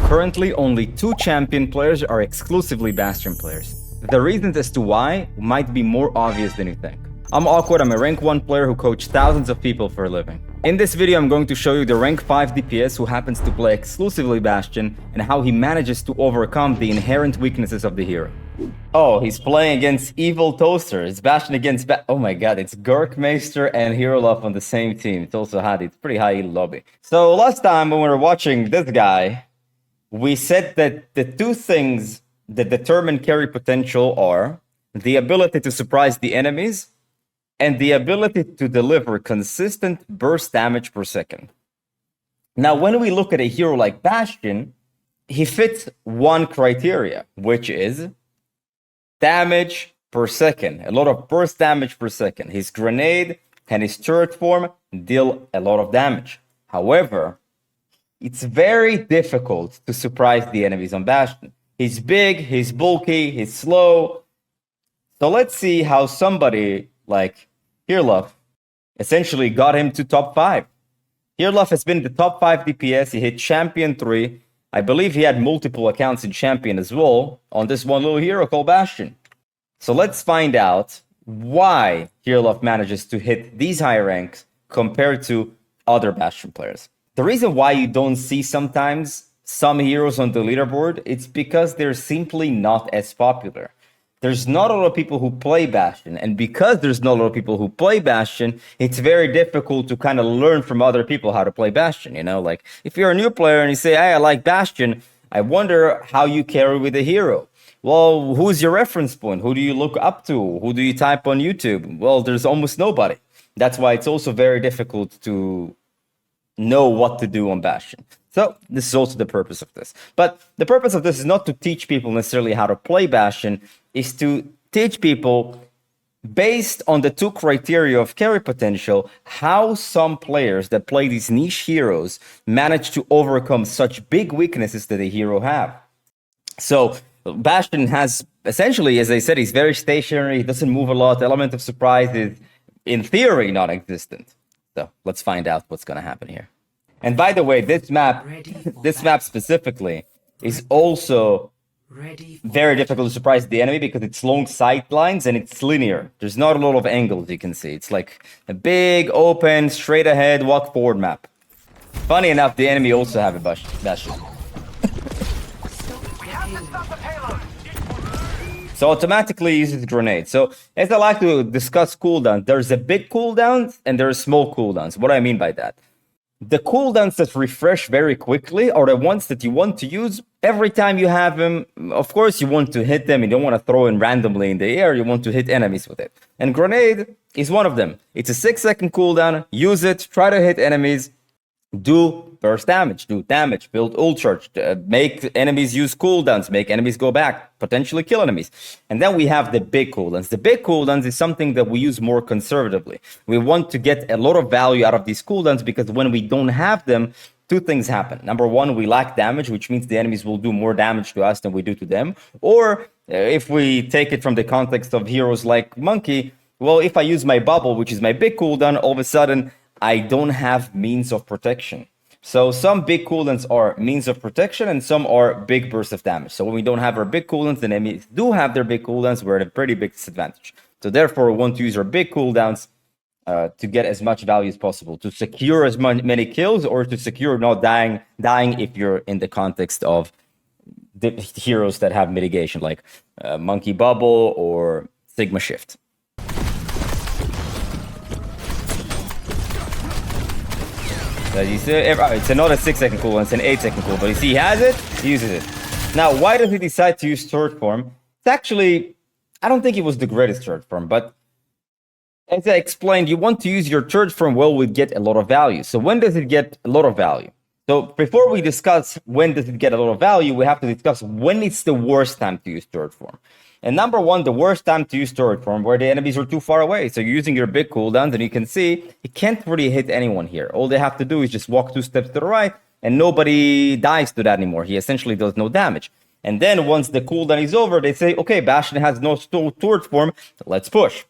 Currently, only 2 champion players are exclusively Bastion players. The reasons as to why might be more obvious than you think. I'm Awkward, I'm a rank 1 player who coaches thousands of people for a living. In this video, I'm going to show you the rank 5 DPS who happens to play exclusively Bastion and how he manages to overcome the inherent weaknesses of the hero. Oh, he's playing against Evil Toaster. It's Bastion against oh my god, it's Gurkmeister and Hero Love on the same team. It's also Hadi. It's pretty high lobby. So last time when we were watching this guy, we said that the 2 things that determine carry potential are the ability to surprise the enemies and the ability to deliver consistent burst damage per second. Now, when we look at a hero like Bastion, he fits one criteria, which is damage per second, a lot of burst damage per second. His grenade and his turret form deal a lot of damage. However, it's very difficult to surprise the enemies on Bastion. He's big, he's bulky, he's slow. So let's see how somebody like Hearlove essentially got him to top 5. Hearlove has been in the top 5 DPS. He hit Champion 3. I believe he had multiple accounts in Champion as well on this one little hero called Bastion. So let's find out why Hearlove manages to hit these high ranks compared to other Bastion players. The reason why you don't see sometimes some heroes on the leaderboard, it's because they're simply not as popular. There's not a lot of people who play Bastion, and because there's not a lot of people who play Bastion, it's very difficult to kind of learn from other people how to play Bastion, you know? Like, if you're a new player and you say, hey, I like Bastion, I wonder how you carry with a hero. Well, who's your reference point? Who do you look up to? Who do you type on YouTube? Well, there's almost nobody. That's why it's also very difficult to know what to do on Bastion. So this is also the purpose of this. But the purpose of this is not to teach people necessarily how to play Bastion, is to teach people, based on the 2 criteria of carry potential, how some players that play these niche heroes manage to overcome such big weaknesses that a hero have. So Bastion has essentially, as I said, he's very stationary, he doesn't move a lot, the element of surprise is in theory non-existent. So let's find out what's going to happen here. And by the way, this map specifically is also very difficult to surprise the enemy because it's long sight lines and it's linear. There's not a lot of angles you can see. It's like a big, open, straight ahead, walk forward map. Funny enough, the enemy also have a Bastion. So automatically uses grenades. So as I like to discuss cooldown, there's a big cooldown and there's small cooldowns. What do I mean by that? The cooldowns that refresh very quickly are the ones that you want to use every time you have them. Of course, you want to hit them. You don't want to throw in randomly in the air. You want to hit enemies with it. And grenade is one of them. It's a 6-second cooldown. Use it. Try to hit enemies. Do burst damage, do damage, build ult charge, make enemies use cooldowns, make enemies go back, potentially kill enemies. And then we have the big cooldowns. The big cooldowns is something that we use more conservatively. We want to get a lot of value out of these cooldowns because when we don't have them, 2 things happen. Number 1, we lack damage, which means the enemies will do more damage to us than we do to them. Or if we take it from the context of heroes like Monkey, well, if I use my bubble, which is my big cooldown, all of a sudden, I don't have means of protection. So some big cooldowns are means of protection and some are big bursts of damage. So when we don't have our big cooldowns, the enemies do have their big cooldowns, we're at a pretty big disadvantage. So therefore, we want to use our big cooldowns to get as much value as possible, to secure as many kills or to secure not dying if you're in the context of the heroes that have mitigation, like Monkey Bubble or Sigma Shift. It's not a 6-second cooldown, it's an 8-second cooldown. But you see, he has it, he uses it. Now, why does he decide to use turret form? It's actually, I don't think it was the greatest turret form, but as I explained, you want to use your turret form well, we get a lot of value. So when does it get a lot of value? So before we discuss when does it get a lot of value, we have to discuss when it's the worst time to use turret form. And number 1, the worst time to use turret form, where the enemies are too far away. So you're using your big cooldowns, and you can see you can't really hit anyone here. All they have to do is just walk 2 steps to the right, and nobody dies to that anymore. He essentially does no damage. And then once the cooldown is over, they say, okay, Bastion has no turret form, let's push.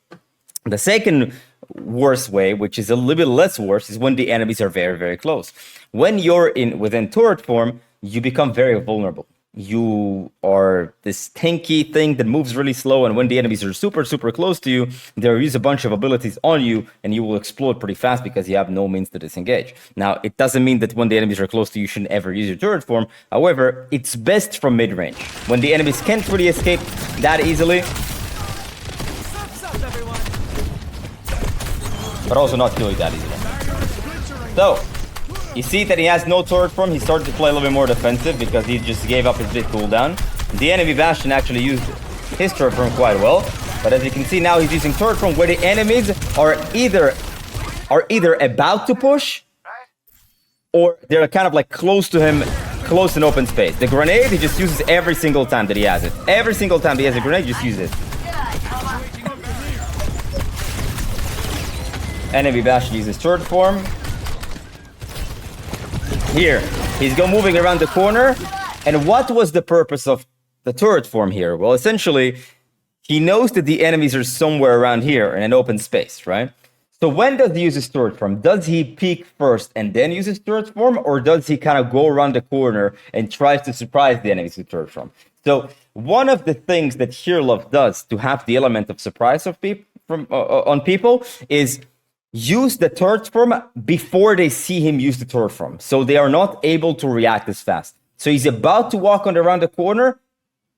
The second worst way, which is a little bit less worse, is when the enemies are very, very close. When you're within turret form, you become very vulnerable. You are this tanky thing that moves really slow, and when the enemies are super, super close to you, they'll use a bunch of abilities on you, and you will explode pretty fast because you have no means to disengage. Now, it doesn't mean that when the enemies are close to you, you shouldn't ever use your turret form. However, it's best from mid-range, when the enemies can't really escape that easily, but also not killing that easily. So, you see that he has no turret form. He started to play a little bit more defensive because he just gave up his big cooldown. The enemy Bastion actually used his turret form quite well. But as you can see now, he's using turret form where the enemies are either about to push or they're kind of like close to him, close in open space. The grenade, he just uses every single time that he has it. Every single time he has a grenade, just use it. Enemy Bastion uses turret form. Here, he's moving around the corner. And what was the purpose of the turret form here? Well, essentially, he knows that the enemies are somewhere around here in an open space, right? So when does he use his turret form? Does he peek first and then use his turret form? Or does he kind of go around the corner and tries to surprise the enemies with turret form? So one of the things that Hearlove does to have the element of surprise of on people is use the turret form before they see him use the turret form, so they are not able to react as fast. So he's about to walk around the corner,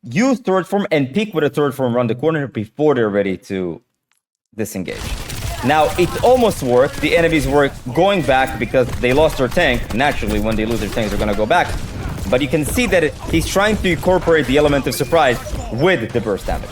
use turret form, and peek with a turret form around the corner before they're ready to disengage. Now, it almost worked. The enemies were going back because they lost their tank. Naturally, when they lose their tanks, they're going to go back. But you can see that he's trying to incorporate the element of surprise with the burst damage.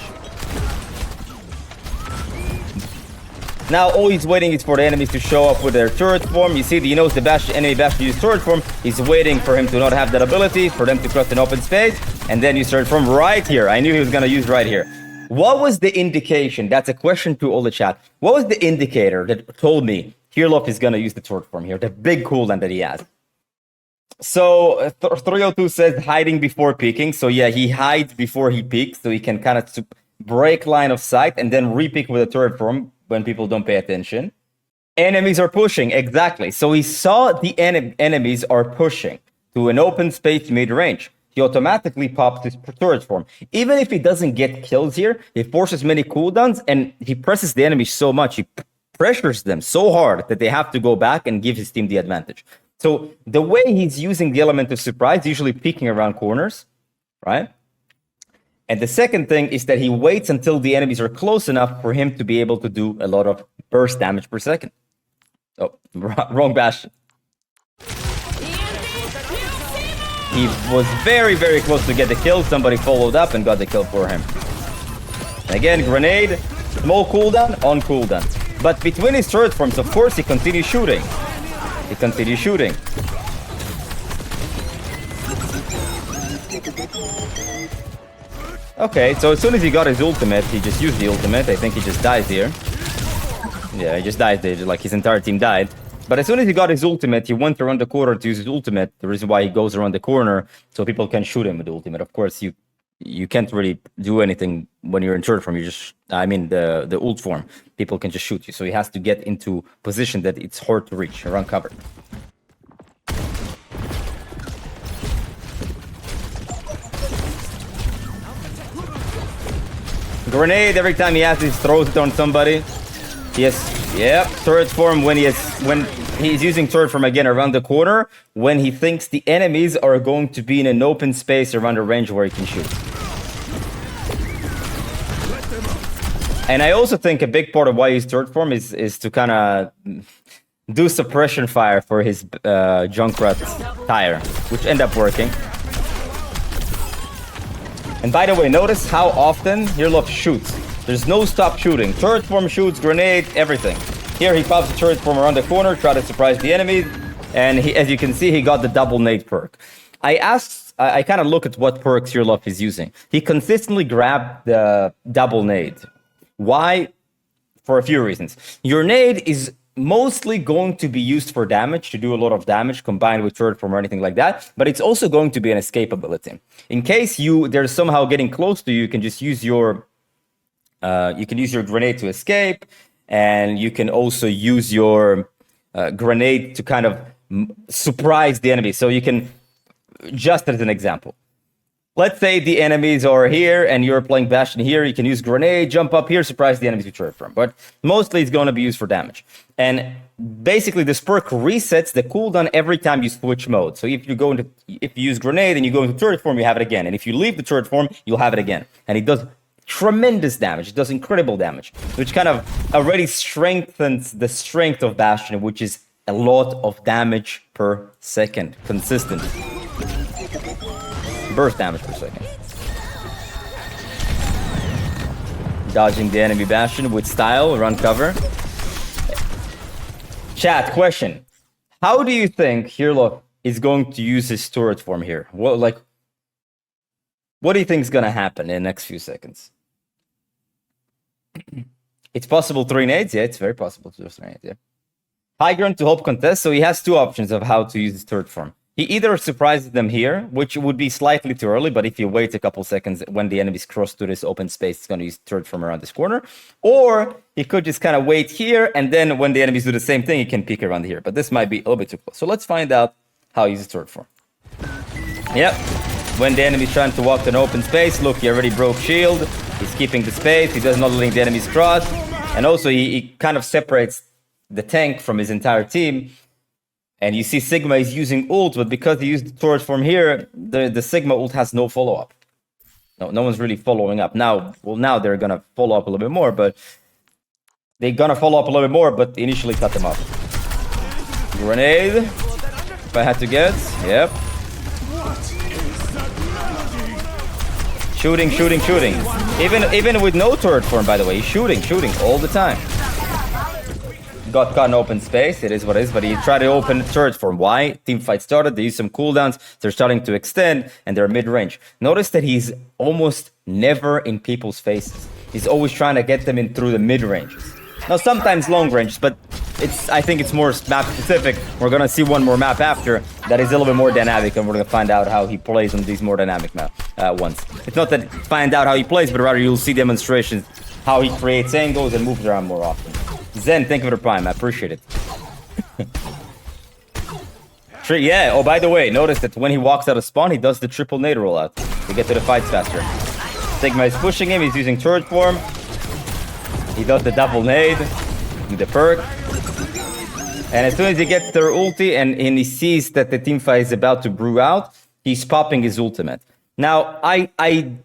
Now all he's waiting is for the enemies to show up with their turret form. You see, he knows the enemy Bastion use turret form. He's waiting for him to not have that ability, for them to cross an open space, and then use turret form right here. I knew he was going to use right here. What was the indication? That's a question to all the chat. What was the indicator that told me Hearlove is going to use the turret form here, the big cooldown that he has? So 302 says hiding before peeking. So yeah, he hides before he peeks, so he can kind of break line of sight and then re-peek with a turret form when people don't pay attention. Enemies are pushing, exactly. So he saw the enemies are pushing to an open space mid-range. He automatically pops his turret form. Even if he doesn't get kills here, he forces many cooldowns and he presses the enemy so much, he pressures them so hard that they have to go back and give his team the advantage. So the way he's using the element of surprise, usually peeking around corners, right? And the second thing is that he waits until the enemies are close enough for him to be able to do a lot of burst damage per second. Oh, wrong Bastion. He was very, very close to get the kill. Somebody followed up and got the kill for him. And again, grenade, small cooldown, on cooldown. But between his turret forms, of course, he continues shooting. He continues shooting. Okay, so as soon as he got his ultimate, he just used the ultimate. I think he just dies here. Yeah, he just died there, like his entire team died. But as soon as he got his ultimate, he went around the corner to use his ultimate. The reason why he goes around the corner, so people can shoot him with the ultimate. Of course, you can't really do anything when you're in turret form. You just, I mean, the ult form. People can just shoot you. So he has to get into position that it's hard to reach, around cover. Grenade, every time he has, he throws it on somebody. Yes, yep, turret form when he's using turret form again around the corner, when he thinks the enemies are going to be in an open space around a range where he can shoot. And I also think a big part of why he's turret form is to kind of do suppression fire for his Junkrat tire, which end up working. And by the way, notice how often Hearlove shoots. There's no stop shooting. Turret form shoots, grenade, everything. Here he pops the turret form around the corner, try to surprise the enemies, and as you can see, he got the double nade perk. I kind of look at what perks Hearlove is using. He consistently grabbed the double nade. Why? For a few reasons. Your nade is mostly going to be used for damage, to do a lot of damage combined with turret form or anything like that, but it's also going to be an escape ability. In case they're somehow getting close to you, you can just use your grenade to escape, and you can also use your grenade to kind of surprise the enemy. So you can just as an example. Let's say the enemies are here and you're playing Bastion here. You can use grenade, jump up here, surprise the enemies you turret from. But mostly it's going to be used for damage. And basically this perk resets the cooldown every time you switch mode. So if you use grenade and you go into turret form, you have it again. And if you leave the turret form, you'll have it again. And it does tremendous damage. It does incredible damage, which kind of already strengthens the strength of Bastion, which is a lot of damage per second, consistent. Burst damage per second. Dodging the enemy Bastion with style, run cover. Chat, question. How do you think Hirlof is going to use his turret form here? What do you think is going to happen in the next few seconds? It's possible 3 nades? Yeah, it's very possible to do 3 nades, yeah. High ground to hope contest, so he has 2 options of how to use his turret form. He either surprises them here, which would be slightly too early, but if you wait a couple seconds when the enemies cross to this open space, it's going to use turret from around this corner. Or he could just kind of wait here, and then when the enemies do the same thing, he can peek around here. But this might be a little bit too close. So let's find out how he uses turret form. Yep. When the enemy's trying to walk to an open space, look, he already broke shield. He's keeping the space. He does not letting the enemies cross. And also, he kind of separates the tank from his entire team. And you see Sigma is using ult, but because he used the turret form here, the Sigma ult has no follow-up. No one's really following up. Now they're going to follow up a little bit more, but initially cut them off. Grenade. If I had to guess. Yep. Shooting. Even with no turret form, by the way, he's shooting all the time. Got caught in open space, it is what it is, but he tried to open turret form. Why? Team fight started, they used some cooldowns, they're starting to extend, and they're mid-range. Notice that he's almost never in people's faces. He's always trying to get them in through the mid-ranges. Now, sometimes long ranges, but I think it's more map specific. We're gonna see one more map after that is a little bit more dynamic, and we're gonna find out how he plays on these more dynamic ones. It's not that find out how he plays, but rather you'll see demonstrations how he creates angles and moves around more often. Zen, thank you for the prime. I appreciate it. Yeah, oh, by the way, notice that when he walks out of spawn, he does the triple nade rollout to get to the fights faster. Sigma is pushing him. He's using turret form. He does the double nade with the perk. And as soon as he gets their ulti and he sees that the teamfight is about to brew out, he's popping his ultimate. Now, I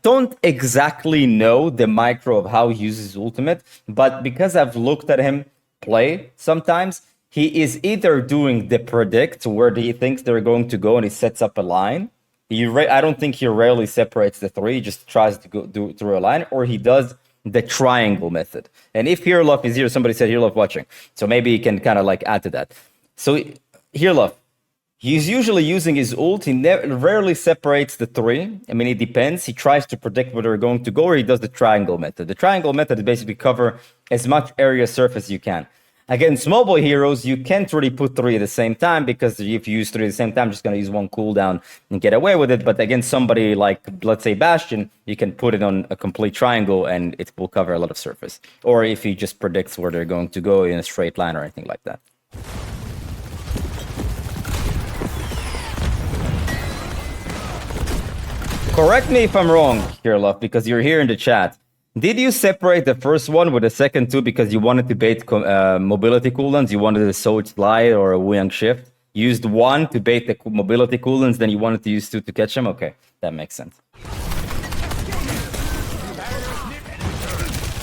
don't exactly know the micro of how he uses his ultimate, but because I've looked at him play sometimes, he is either doing the predict where he thinks they're going to go and he sets up a line. I don't think he rarely separates the 3, he just tries to go through a line, or he does the triangle method. And if Hirlof is here, somebody said Hirlof watching, so maybe he can kind of like add to that. So Hirlof, he's usually using his ult. He rarely separates the 3. I mean, it depends. He tries to predict where they're going to go, or he does the triangle method. The triangle method is basically cover as much area surface you can. Against mobile heroes, you can't really put 3 at the same time, because if you use 3 at the same time, you're just going to use 1 cooldown and get away with it. But against somebody like, let's say, Bastion, you can put it on a complete triangle and it will cover a lot of surface. Or if he just predicts where they're going to go in a straight line or anything like that. Correct me if I'm wrong, Kirloff, because you're here in the chat. Did you separate the first one with the second 2 because you wanted to bait mobility cooldowns? You wanted a Soch Slide or a Wuyang Shift? You used 1 to bait the mobility cooldowns, then you wanted to use 2 to catch them? Okay, that makes sense.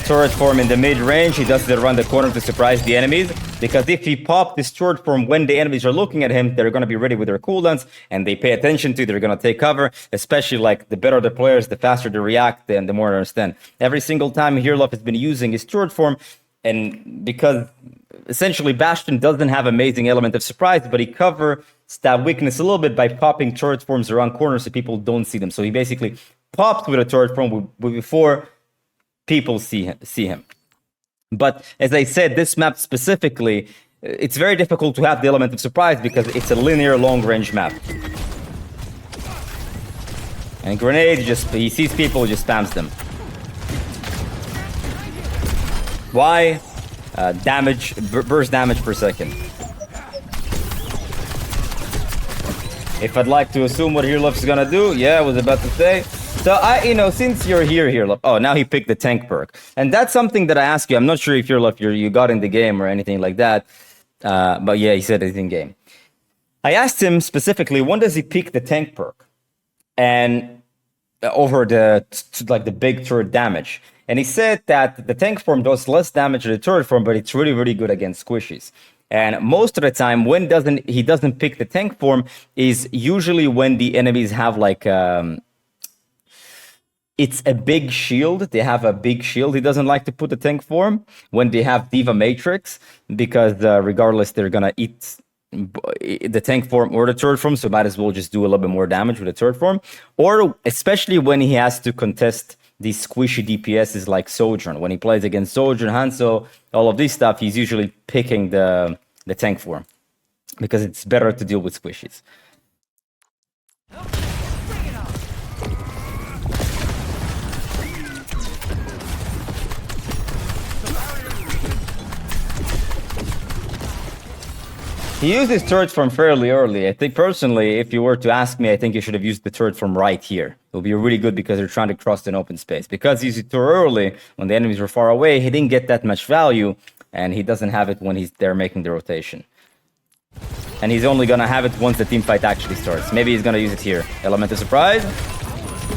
Turret form in the mid-range, he does it around the corner to surprise the enemies, because if he popped this turret form when the enemies are looking at him, they're going to be ready with their cooldowns, and they pay attention to, they're going to take cover, especially like the better the players, the faster they react, and the more they understand. Every single time Hirlof has been using his turret form, and because essentially Bastion doesn't have amazing element of surprise, but he covers that weakness a little bit by popping turret forms around corners so people don't see them. So he basically popped with a turret form before people see him. But as I said, this map specifically, it's very difficult to have the element of surprise because it's a linear long-range map. And grenade, he sees people, just spams them. Why? Burst damage per second. If I'd like to assume what Heerluff is gonna do, yeah, I was about to say. So since you're here, Heerluff. Oh, now he picked the tank perk, and that's something that I ask you. I'm not sure if Heerluff you got in the game or anything like that, but yeah, he said it's in game. I asked him specifically, when does he pick the tank perk, and over the big turret damage, and he said that the tank form does less damage to the turret form, but it's really, really good against squishies. And most of the time, when he doesn't pick the tank form is usually when the enemies have like it's a big shield. They have a big shield. He doesn't like to put the tank form when they have Diva Matrix, because regardless, they're gonna eat the tank form or the turret form, so might as well just do a little bit more damage with the turret form. Or especially when he has to contest these squishy DPSs like Sojourn. When he plays against Sojourn, Hanzo, all of this stuff, he's usually picking the tank form because it's better to deal with squishies. He used his turret form fairly early. I think personally, if you were to ask me, I think you should have used the turret form right here. It will be really good because you're trying to cross an open space. Because he used it too early, when the enemies were far away, he didn't get that much value, and he doesn't have it when he's there making the rotation. And he's only gonna have it once the team fight actually starts. Maybe he's gonna use it here. Element of surprise.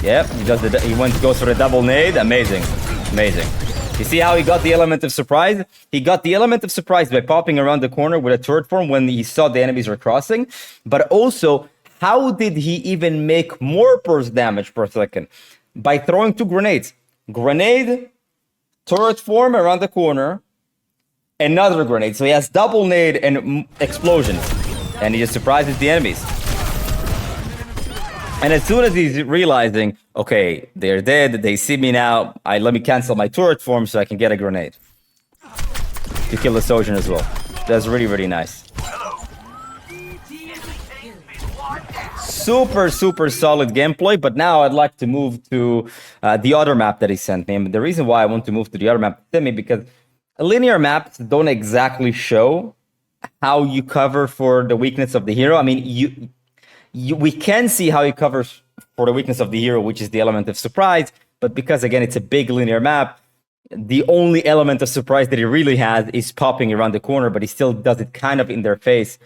Yep, he goes for a double nade. Amazing. Amazing. You see how he got the element of surprise? He got the element of surprise by popping around the corner with a turret form when he saw the enemies were crossing. But also, how did he even make more burst damage per second? By throwing 2 grenades. Grenade, turret form around the corner, another grenade. So he has double nade and explosions. And he just surprises the enemies. And as soon as he's realizing, okay, they're dead, they see me now, let me cancel my turret form so I can get a grenade to kill the Sojourn as well. That's really, really nice. Super, super solid gameplay, but now I'd like to move to the other map that he sent me. And the reason why I want to move to the other map he sent me, because linear maps don't exactly show how you cover for the weakness of the hero. I mean, we can see how he covers for the weakness of the hero, which is the element of surprise. But because, again, it's a big linear map, the only element of surprise that he really has is popping around the corner, but he still does it kind of in their face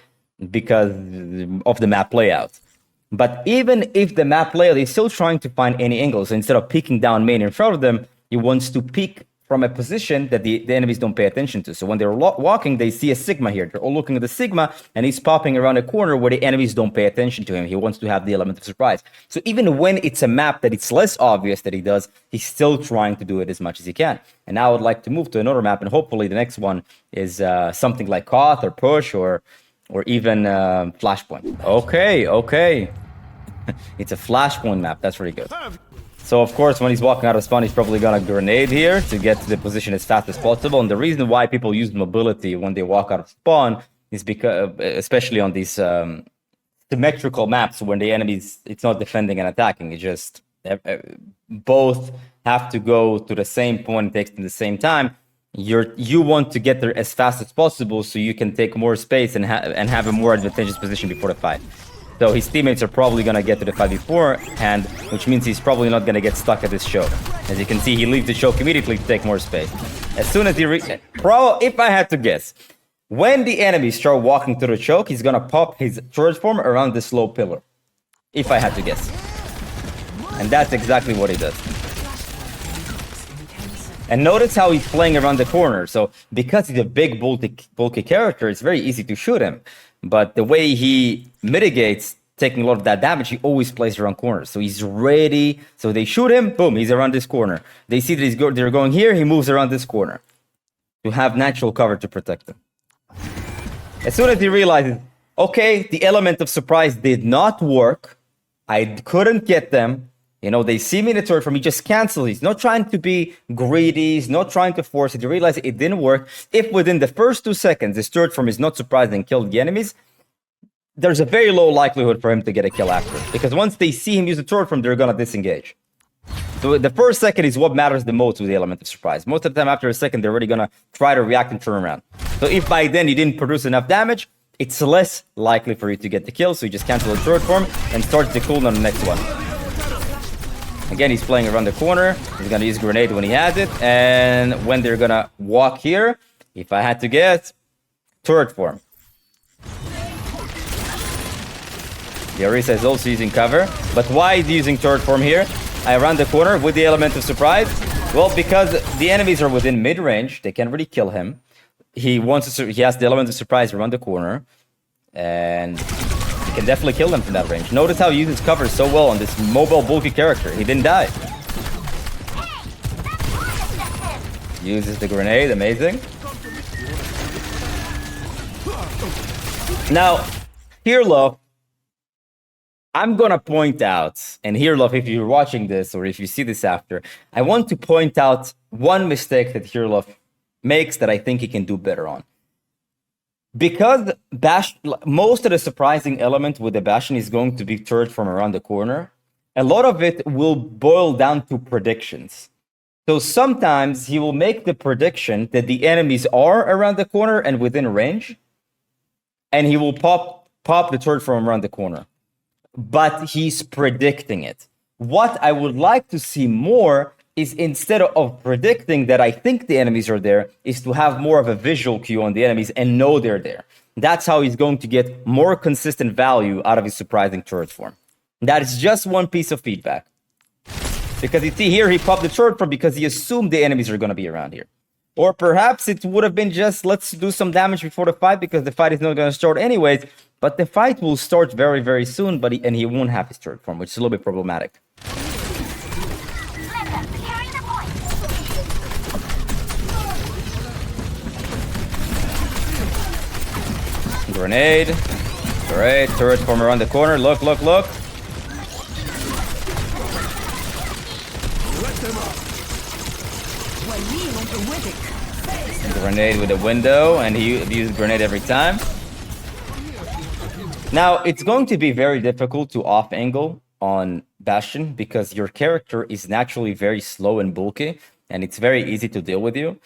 because of the map layout. But even if the map layout is still trying to find any angles, so instead of peeking down main in front of them, he wants to peek from a position that the enemies don't pay attention to. So when they're walking, they see a Sigma here. They're all looking at the Sigma, and he's popping around a corner where the enemies don't pay attention to him. He wants to have the element of surprise. So even when it's a map that it's less obvious that he does, he's still trying to do it as much as he can. And now I would like to move to another map, and hopefully the next one is something like Koth or Push or even Flashpoint. Okay. It's a Flashpoint map. That's really good. So, of course, when he's walking out of spawn, he's probably gonna grenade here to get to the position as fast as possible. And the reason why people use mobility when they walk out of spawn is because, especially on these symmetrical maps, when the enemies, it's not defending and attacking, it's just both have to go to the same point and takes them the same time. You want to get there as fast as possible so you can take more space and have a more advantageous position before the fight. So his teammates are probably going to get to the fight beforehand, which means he's probably not going to get stuck at this choke. As you can see, he leaves the choke immediately to take more space. As soon as he if I had to guess, when the enemies start walking through the choke, he's going to pop his turret form around this low pillar. If I had to guess. And that's exactly what he does. And notice how he's playing around the corner. So because he's a big, bulky character, it's very easy to shoot him. But the way he mitigates taking a lot of that damage, he always plays around corners. So he's ready. So they shoot him, boom, he's around this corner. They see that they're going here, he moves around this corner to have natural cover to protect them. As soon as he realizes, okay, the element of surprise did not work, I couldn't get them. You know, they see me in the turret form, he just cancels. He's not trying to be greedy, he's not trying to force it. He realizes it didn't work. If within the first 2 seconds, this turret form is not surprised and killed the enemies, there's a very low likelihood for him to get a kill after. Because once they see him use the turret form, they're going to disengage. So the first second is what matters the most with the element of surprise. Most of the time, after a second, they're already going to try to react and turn around. So if by then you didn't produce enough damage, it's less likely for you to get the kill, so you just cancel the turret form and start the cooldown on the next one. Again, he's playing around the corner. He's gonna use grenade when he has it, and when they're gonna walk here, if I had to guess, turret form. The Orisa is also using cover, but why is he using turret form here? I run the corner with the element of surprise. Well, because the enemies are within mid-range, they can't really kill him. He has the element of surprise around the corner, and he can definitely kill them from that range. Notice how he uses cover so well on this mobile, bulky character. He didn't die. Uses the grenade, amazing. Now, here, love. I'm gonna point out, and here, love, if you're watching this or if you see this after, I want to point out one mistake that here, love, makes that I think he can do better on. Because most of the surprising element with the Bastion is going to be turret from around the corner, a lot of it will boil down to predictions. So sometimes he will make the prediction that the enemies are around the corner and within range, and he will pop the turret from around the corner. But he's predicting it. What I would like to see more is, instead of predicting that I think the enemies are there, is to have more of a visual cue on the enemies and know they're there. That's how he's going to get more consistent value out of his surprising turret form. That is just one piece of feedback. Because you see here, he popped the turret form because he assumed the enemies are going to be around here. Or perhaps it would have been just, let's do some damage before the fight, because the fight is not going to start anyways. But the fight will start very, very soon, and he won't have his turret form, which is a little bit problematic. Grenade. Great. Turret form around the corner. Look, look, look. Grenade with a window, and he uses grenade every time. Now, it's going to be very difficult to off-angle on Bastion because your character is naturally very slow and bulky, and it's very easy to deal with you.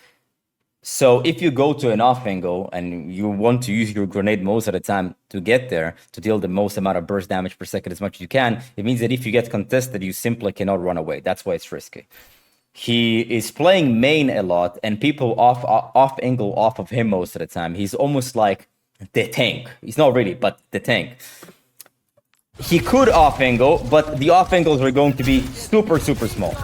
So if you go to an off-angle and you want to use your grenade most of the time to get there, to deal the most amount of burst damage per second as much as you can, it means that if you get contested, you simply cannot run away. That's why it's risky. He is playing main a lot, and people off-angle off of him most of the time. He's almost like the tank. He's not really, but the tank. He could off-angle, but the off-angles are going to be super, super small.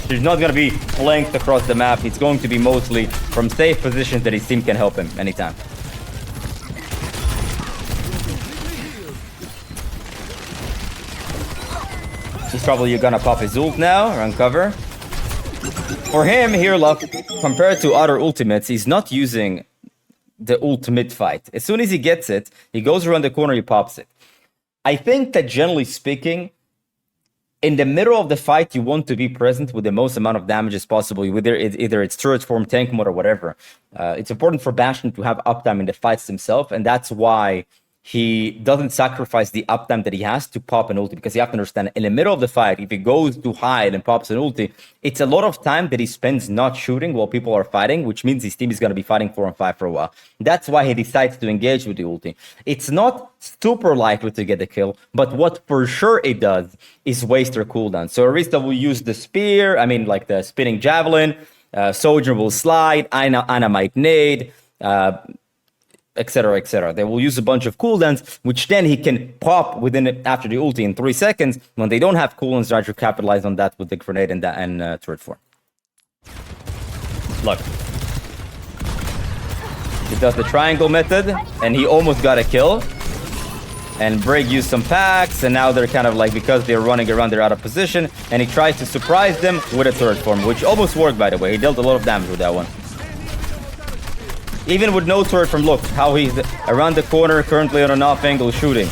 There's not going to be length across the map. It's going to be mostly from safe positions that his team can help him anytime. He's probably gonna pop his ult now, run cover. For him, here, love, compared to other ultimates, he's not using the ultimate fight. As soon as he gets it, he goes around the corner, he pops it. I think that generally speaking, in the middle of the fight, you want to be present with the most amount of damage as possible, either it's turret form, tank mode, or whatever. It's important for Bastion to have uptime in the fights himself, and that's why he doesn't sacrifice the uptime that he has to pop an ulti, because you have to understand, in the middle of the fight, if he goes too high and pops an ulti, it's a lot of time that he spends not shooting while people are fighting, which means his team is going to be fighting 4 on 5 for a while. That's why he decides to engage with the ulti. It's not super likely to get the kill, but what for sure it does is waste their cooldown. So Orisa will use the spear, like the spinning javelin, Soldier will slide, Ana might nade, etc, etc. They will use a bunch of cooldowns, which then he can pop after the ulti in 3 seconds. When they don't have cooldowns, try to capitalize on that with the grenade and turret form. Look. He does the triangle method, and he almost got a kill. And Brig used some packs, and now they're kind of because they're running around, they're out of position, and he tries to surprise them with a turret form, which almost worked, by the way. He dealt a lot of damage with that one. Even with no turret from, look, how he's around the corner, currently on an off-angle shooting.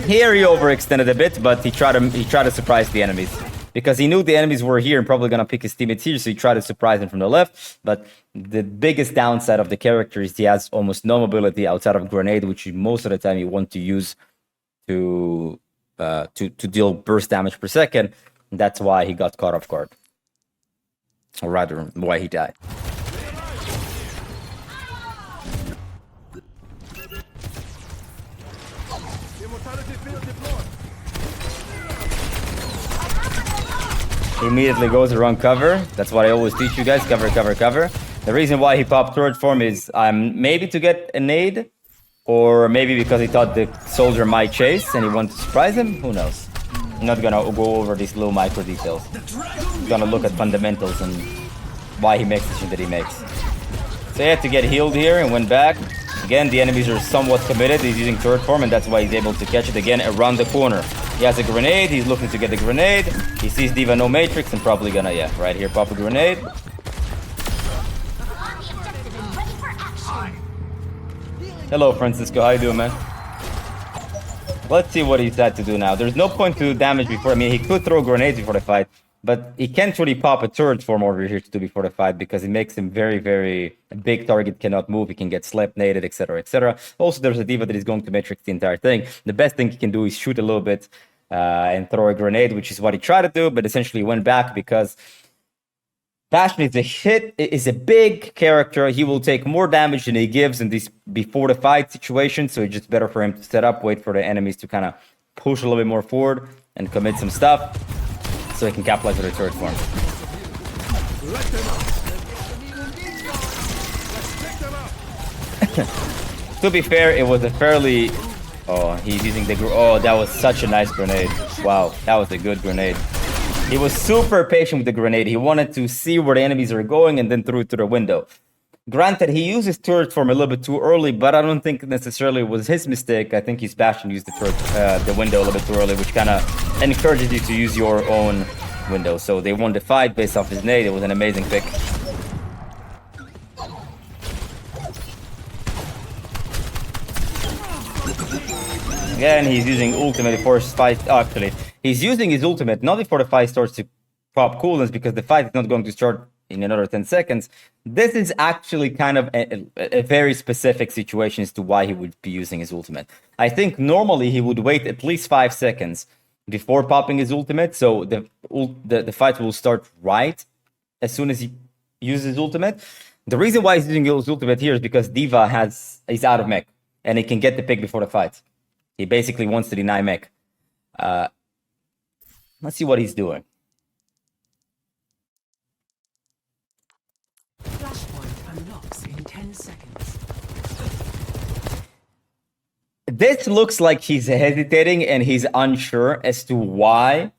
Here he overextended a bit, but he tried to surprise the enemies. Because he knew the enemies were here and probably gonna pick his teammates here, so he tried to surprise them from the left. But the biggest downside of the character is he has almost no mobility outside of grenade, which most of the time you want to use to deal burst damage per second. And that's why he got caught off guard. Or rather, why he died. He immediately goes around cover. That's what I always teach you guys. Cover, cover, cover. The reason why he popped turret form is maybe to get a nade, or maybe because he thought the soldier might chase and he wanted to surprise him. Who knows? I'm not gonna go over these little micro details. I'm gonna look at fundamentals and why he makes the shit that he makes. So he had to get healed here and went back. Again, the enemies are somewhat committed. He's using turret form, and that's why he's able to catch it again around the corner. He has a grenade. He's looking to get the grenade. He sees D.Va no matrix and probably gonna, yeah, right here, pop a grenade. Hello, Francisco. How you doing, man? Let's see what he's had to do now. There's no point to damage before. I mean, he could throw grenades before the fight, but he can't really pop a turret form over here to do before the fight because it makes him very, very big target, cannot move. He can get slept, naded, etc., etc. Also, there's a D.Va that is going to matrix the entire thing. The best thing he can do is shoot a little bit and throw a grenade, which is what he tried to do, but essentially went back because Bastion is a big character. He will take more damage than he gives in these before the fight situation, so it's just better for him to set up, wait for the enemies to kind of push a little bit more forward and commit some stuff so he can capitalize with the turret form. To be fair, it was a fairly... Oh, he's using the... Oh, that was such a nice grenade. Wow, that was a good grenade. He was super patient with the grenade. He wanted to see where the enemies are going and then threw it through the window. Granted, he used his turret form a little bit too early, but I don't think necessarily it was his mistake. I think his Bastion used the window a little bit too early, which kind of encourages you to use your own window. So they won the fight based off his nade. It was an amazing pick. Again, he's using ultimate before his fight. Oh, actually, he's using his ultimate not before the fight starts to pop cooldowns because the fight is not going to start in another 10 seconds. This is actually kind of a very specific situation as to why he would be using his ultimate. I think normally he would wait at least 5 seconds before popping his ultimate, so the fight will start right as soon as he uses his ultimate. The reason why he's using his ultimate here is because D.Va is out of mech, and he can get the pick before the fight. He basically wants to deny mech. Let's see what he's doing. Flashpoint unlocks in 10 seconds. This looks like he's hesitating and he's unsure as to why,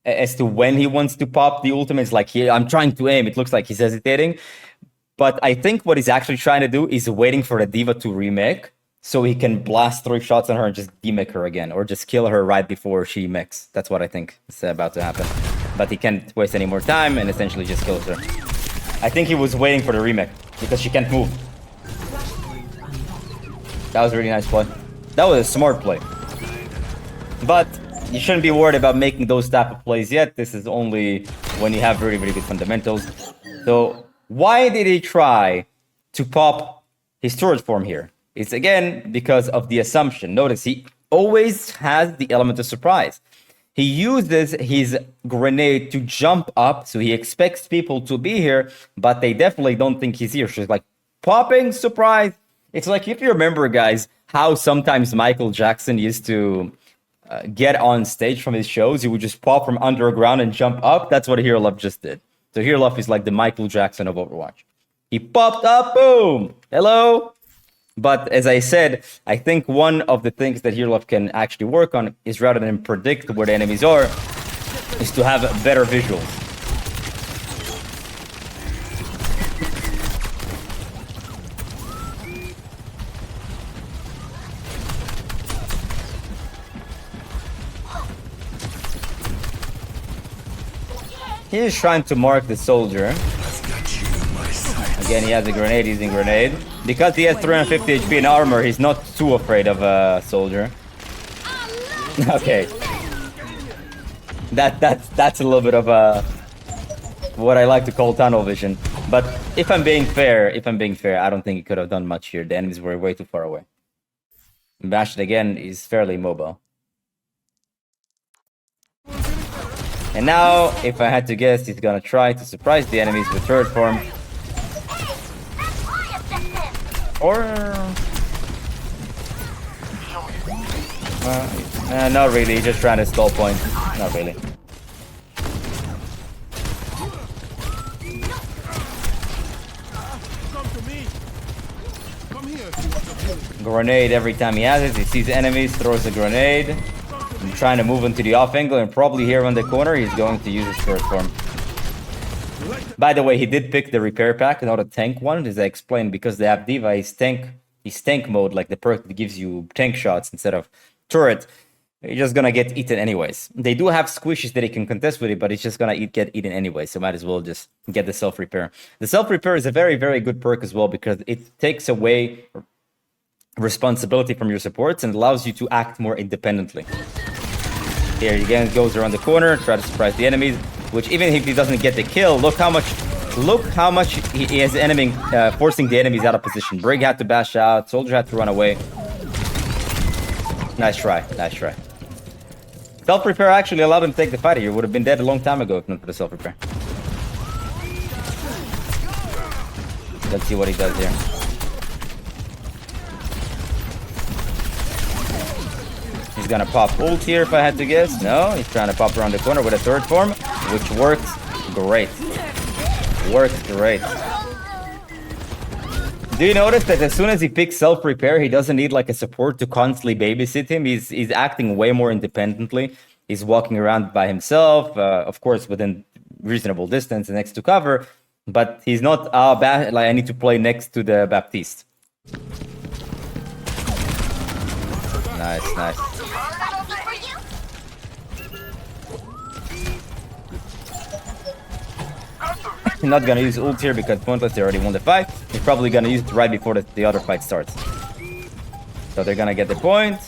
as to when he wants to pop the ultimate. It's like, I'm trying to aim. It looks like he's hesitating. But I think what he's actually trying to do is waiting for the D.Va to remake, so he can blast 3 shots on her and just demech her again, or just kill her right before she mechs. That's what I think is about to happen. But he can't waste any more time and essentially just kills her. I think he was waiting for the remake because she can't move. That was a really nice play. That was a smart play. But you shouldn't be worried about making those type of plays yet. This is only when you have really, really good fundamentals. So why did he try to pop his turret form here? It's again because of the assumption. Notice he always has the element of surprise. He uses his grenade to jump up, so he expects people to be here, but they definitely don't think he's here. She's like, popping, surprise. It's like, if you remember, guys, how sometimes Michael Jackson used to get on stage from his shows. He would just pop from underground and jump up. That's what Hero Love just did. So Hero Love is like the Michael Jackson of Overwatch. He popped up, boom, hello. But as I said, I think one of the things that Hero Love can actually work on is, rather than predict where the enemies are, is to have better visuals. He's trying to mark the soldier. Again, he has a grenade, using grenade. Because he has 350 HP in armor, he's not too afraid of a soldier. Okay. That's a little bit of a what I like to call tunnel vision. But if I'm being fair, I don't think he could have done much here. The enemies were way too far away. Bastion again is fairly mobile. And now, if I had to guess, he's gonna try to surprise the enemies with turret form. Or... not really, just trying to stall point. Not really. Grenade every time he has it. He sees enemies, throws a grenade. I'm trying to move into the off angle, and probably here on the corner, he's going to use his third form. By the way, he did pick the repair pack, not a tank one, as I explained, because they have Diva, he's tank mode, like the perk that gives you tank shots instead of turret. You're just gonna get eaten anyways. They do have squishes that he can contest with it, but it's just gonna get eaten anyway, so might as well just get the self-repair. The self-repair is a very, very good perk as well, because it takes away responsibility from your supports and allows you to act more independently. Here he again goes around the corner, try to surprise the enemies, which even if he doesn't get the kill, look how much he is enemy, forcing the enemies out of position. Brig had to bash out, Soldier had to run away. Nice try, nice try. Self-repair actually allowed him to take the fight. He would have been dead a long time ago if not for the self-repair. Let's see what he does here. He's gonna pop ult here if I had to guess. No, he's trying to pop around the corner with a third form, which works great. Works great. Do you notice that as soon as he picks self-repair, he doesn't need like a support to constantly babysit him? He's acting way more independently. He's walking around by himself, of course, within reasonable distance and next to cover, but he's not like I need to play next to the Baptiste. Nice, nice. Not gonna use ult here because pointless, they already won the fight. He's probably gonna use it right before the other fight starts. So they're gonna get the point.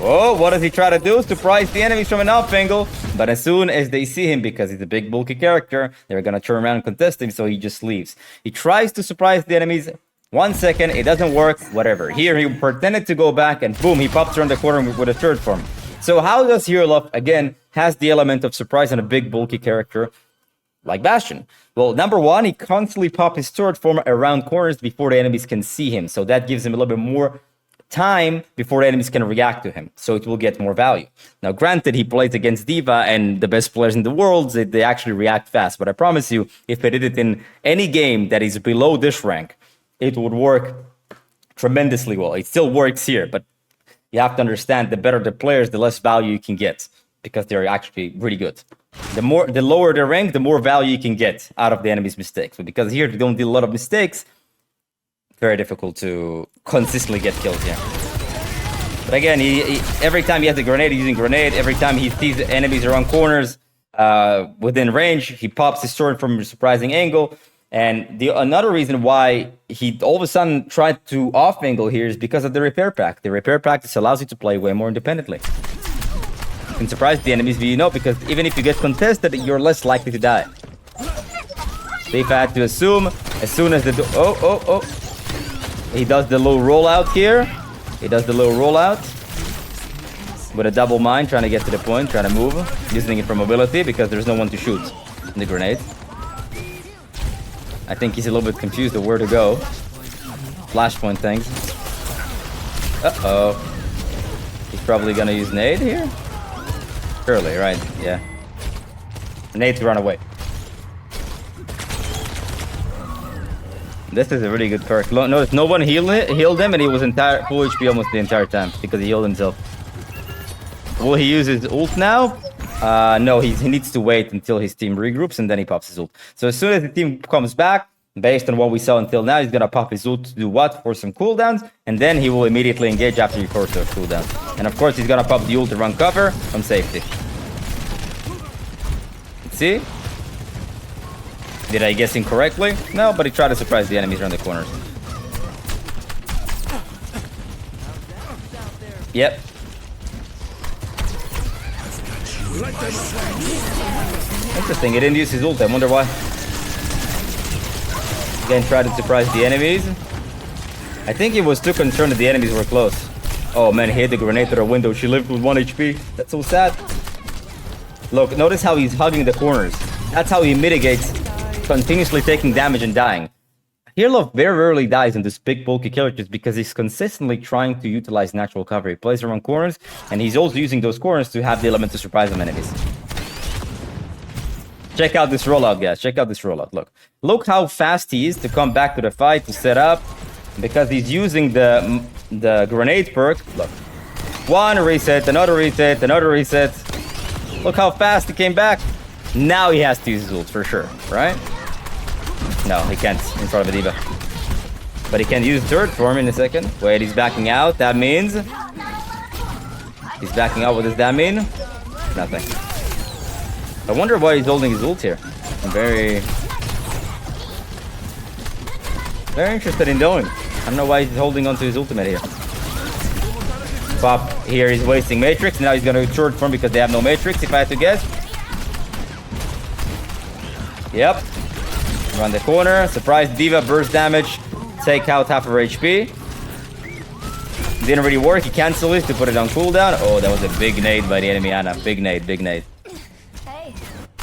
Oh, what does he try to do? Surprise the enemies from an off angle. But as soon as they see him, because he's a big bulky character, they're gonna turn around and contest him, so he just leaves. He tries to surprise the enemies. 1 second, it doesn't work, whatever. Here he pretended to go back and boom, he pops around the corner with a third form. So how does Hero Love, again, has the element of surprise on a big bulky character like Bastion? Well, number one, he constantly pops his third form around corners before the enemies can see him. So that gives him a little bit more time before the enemies can react to him. So it will get more value. Now, granted, he plays against Diva and the best players in the world, they actually react fast. But I promise you, if they did it in any game that is below this rank, it would work tremendously well. It still works here, but you have to understand the better the players, the less value you can get, because they're actually really good. The lower the rank, the more value you can get out of the enemy's mistakes. But because here they don't do a lot of mistakes, very difficult to consistently get kills here. But again, he every time he has a grenade, he's using grenade. Every time he sees enemies around corners within range, he pops his sword from a surprising angle. And another reason why he all of a sudden tried to off angle here is because of the repair pack. The repair pack just allows you to play way more independently. You can surprise the enemies, because even if you get contested, you're less likely to die. So if I had to assume, as soon as the he does the little rollout here. He does the little rollout with a double mine, trying to get to the point, trying to move, using it for mobility because there's no one to shoot in the grenade. I think he's a little bit confused of where to go. Flashpoint things. Uh-oh. He's probably gonna use nade here? Surely, right? Yeah. Nade to run away. This is a really good perk. Notice no one healed him and he was full HP almost the entire time because he healed himself. Will he use his ult now? No, he needs to wait until his team regroups and then he pops his ult. So as soon as the team comes back, based on what we saw until now, he's gonna pop his ult to do what? For some cooldowns, and then he will immediately engage after he forces those cooldowns. And of course, he's gonna pop the ult to run cover on safety. See? Did I guess incorrectly? No, but he tried to surprise the enemies around the corners. Yep. Interesting, he didn't use his ult, I wonder why. Again, tried to surprise the enemies. I think he was too concerned that the enemies were close. Oh man, he hit the grenade through the window. She lived with 1 HP. That's so sad. Look, notice how he's hugging the corners. That's how he mitigates continuously taking damage and dying. Heerlov very rarely dies in this big bulky characters because he's consistently trying to utilize natural cover. He plays around corners, and he's also using those corners to have the element to surprise them enemies. Check out this rollout, guys. Check out this rollout. Look how fast he is to come back to the fight, to set up. Because he's using the grenade perk. Look. One reset, another reset, another reset. Look how fast he came back. Now he has to use his ult for sure, right? No, he can't in front of a diva. But he can use third form in a second. Wait, he's backing out. That means... He's backing out. What does that mean? Nothing. I wonder why he's holding his ult here. I'm very interested in knowing. I don't know why he's holding onto his ultimate here. Pop here, he's wasting Matrix. Now he's gonna short form because they have no Matrix, if I had to guess. Yep. Around the corner. Surprise Diva, burst damage. Take out half of her HP. Didn't really work. He canceled it to put it on cooldown. Oh, that was a big nade by the enemy Ana. Big nade, big nade.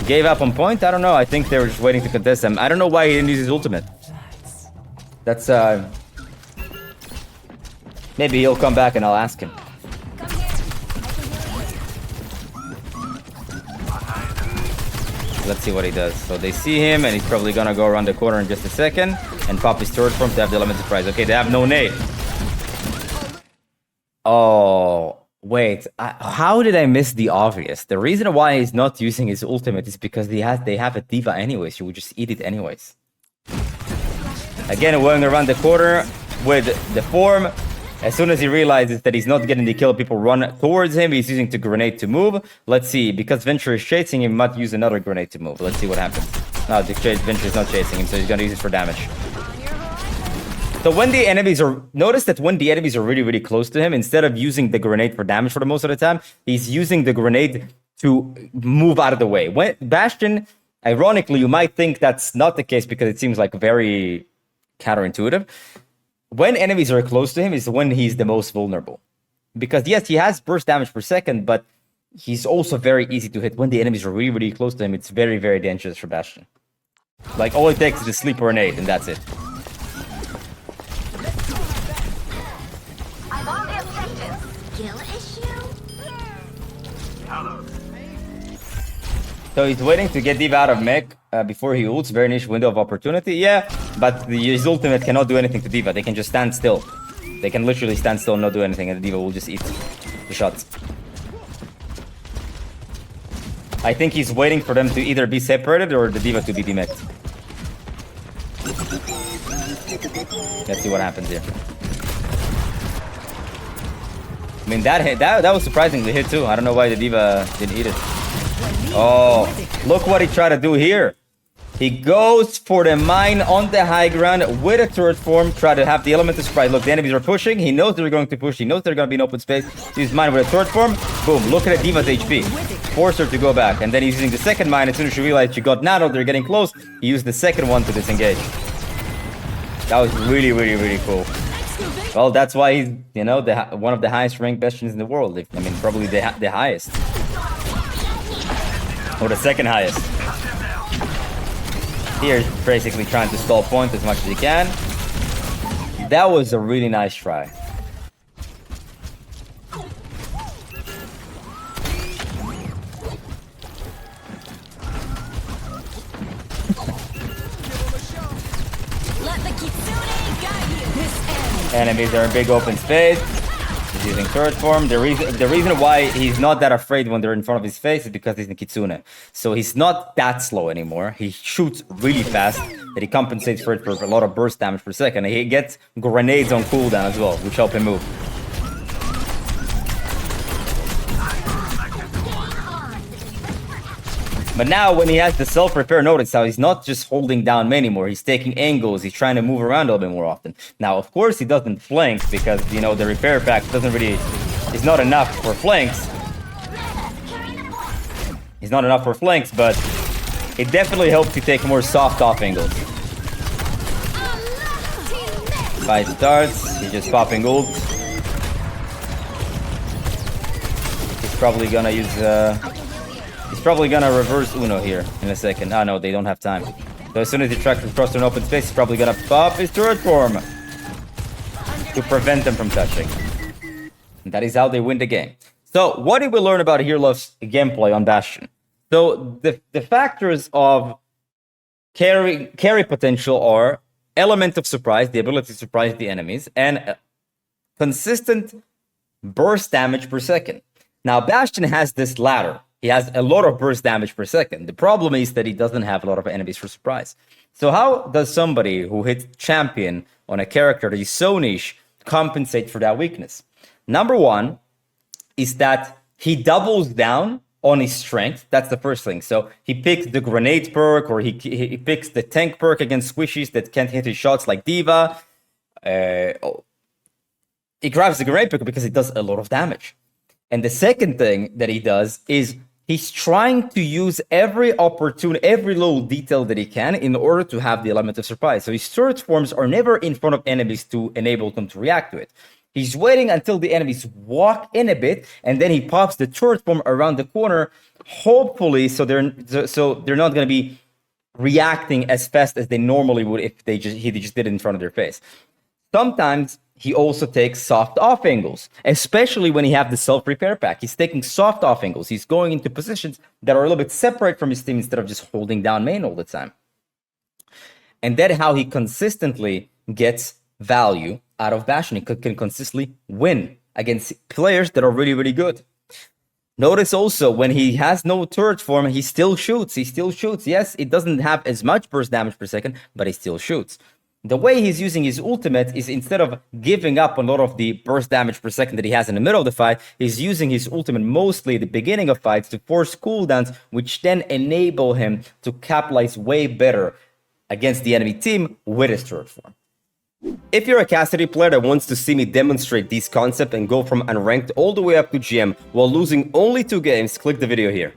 Gave up on point? I don't know. I think they were just waiting to contest him. I don't know why he didn't use his ultimate. That's, maybe he'll come back and I'll ask him. Let's see what he does. So they see him and he's probably gonna go around the corner in just a second and pop his third form to have the element surprise. Okay, they have no nade. Oh, wait. How did I miss the obvious? The reason why he's not using his ultimate is because they have a diva anyways. You would just eat it anyways. Again, going around the corner with the form. As soon as he realizes that he's not getting the kill, people run towards him. He's using the grenade to move. Let's see. Because Venture is chasing him, he might use another grenade to move. Let's see what happens. No, Venture is not chasing him, so he's going to use it for damage. So when the enemies are... Notice that when the enemies are really, really close to him, instead of using the grenade for damage for the most of the time, he's using the grenade to move out of the way. When Bastion, ironically, you might think that's not the case because it seems like very counterintuitive. When enemies are close to him is when he's the most vulnerable. Because yes, he has burst damage per second, but he's also very easy to hit. When the enemies are really, really close to him, it's very, very dangerous for Bastion. Like, all it takes is a sleep or a nade, and that's it. I'm on the objective. Skill issue? So he's waiting to get Diva out of mech before he ults. Very niche window of opportunity. Yeah, but his ultimate cannot do anything to Diva. They can just stand still. They can literally stand still and not do anything, and the Diva will just eat the shots. I think he's waiting for them to either be separated or the Diva to be demeched. Let's see what happens here. I mean, that was surprisingly hit too. I don't know why the Diva didn't eat it. Oh, look what he tried to do here. He goes for the mine on the high ground with a turret form, try to have the element to surprise. Look, the enemies are pushing. He knows they're going to push. He knows they're going to be in open space. Use mine with a turret form. Boom, look at the Diva's HP. Force her to go back. And then he's using the second mine. As soon as she realized she got nanoed, they're getting close. He used the second one to disengage. That was really, really, really cool. Well, that's why he's, you know, one of the highest ranked Bastions in the world. I mean, probably the highest. Or the second highest. Here, basically trying to stall point as much as he can. That was a really nice try. Enemies are in big open space. He's using third form. The reason why he's not that afraid when they're in front of his face is because he's in Kitsune. So he's not that slow anymore. He shoots really fast. That he compensates for it for a lot of burst damage per second. And he gets grenades on cooldown as well, which help him move. But now when he has the self-repair, notice how he's not just holding down anymore. He's taking angles. He's trying to move around a little bit more often. Now, of course, he doesn't flank because, you know, the repair pack doesn't really... is not enough for flanks. It's not enough for flanks, but it definitely helps you take more soft off angles. Fight starts. He's just popping ult. He's probably gonna use... He's probably gonna reverse Uno here in a second. Oh no, they don't have time. So as soon as he tracks across an open space, he's probably gonna pop his turret form to prevent them from touching. And that is how they win the game. So what did we learn about Hero's gameplay on Bastion? So the factors of carry potential are element of surprise, the ability to surprise the enemies, and consistent burst damage per second. Now, Bastion has this ladder. He has a lot of burst damage per second. The problem is that he doesn't have a lot of enemies for surprise. So how does somebody who hits champion on a character that is so niche compensate for that weakness? Number one is that he doubles down on his strength. That's the first thing. So he picks the grenade perk, or he picks the tank perk against squishies that can't hit his shots like Diva. He grabs the grenade perk because it does a lot of damage. And the second thing that he does is he's trying to use every little detail that he can in order to have the element of surprise. So his turret forms are never in front of enemies to enable them to react to it. He's waiting until the enemies walk in a bit, and then he pops the turret form around the corner, hopefully so they're not going to be reacting as fast as they normally would if he just did it in front of their face. Sometimes he also takes soft off angles, especially when he have the self-repair pack. He's taking soft off angles. He's going into positions that are a little bit separate from his team instead of just holding down main all the time. And that's how he consistently gets value out of Bastion. He can consistently win against players that are really, really good. Notice also when he has no turret form, he still shoots. Yes, it doesn't have as much burst damage per second, but he still shoots. The way he's using his ultimate is, instead of giving up a lot of the burst damage per second that he has in the middle of the fight, he's using his ultimate mostly at the beginning of fights to force cooldowns, which then enable him to capitalize way better against the enemy team with his turret form. If you're a Cassidy player that wants to see me demonstrate these concepts and go from unranked all the way up to GM while losing only 2 games, click the video here.